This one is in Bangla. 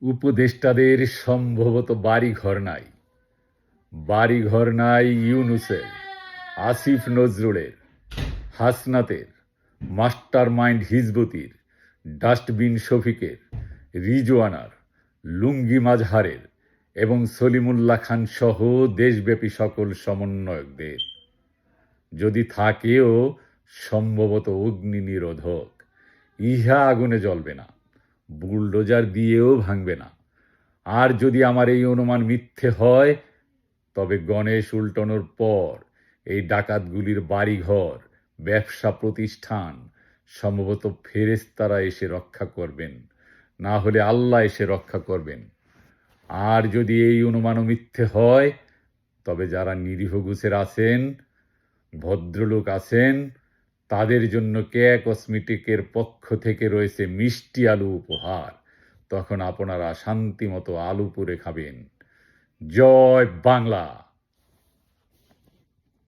উপদেষ্টাদের সম্ভবত বাড়িঘর নাই। বাড়িঘর নাই ইউনূসের, আসিফ নজরুলের, হাসনাতের, মাস্টার মাইন্ড হিজবুতির, ডাস্টবিন শফিকের, রিজওয়ানার, লুঙ্গি মাজহারের এবং সলিমুল্লাহ খান সহ দেশব্যাপী সকল সমন্বয়কদের। যদি থাকেও সম্ভবত অগ্নি নিরোধক। ইহা আগুনে জ্বলবে না, বুলডোজার দিয়েও ভাঙবে না। আর যদি আমার এই অনুমান মিথ্যে হয়, তবে গণেশ উল্টানোর পর এই ডাকাতগুলির বাড়িঘর, ব্যবসা প্রতিষ্ঠান সম্ভবত ফেরেশতারা এসে রক্ষা করবেন, না হলে আল্লাহ এসে রক্ষা করবেন। আর যদি এই অনুমানও মিথ্যে হয়, তবে যারা নিরীহ ঘুষের আছেন, ভদ্রলোক আছেন, তাদের জন্য কেয়া কসমেটিকের পক্ষ থেকে রয়েছে মিষ্টি আলু উপহার। তখন আপনারা শান্তি মতো আলু পুড়ে খাবেন। জয় বাংলা।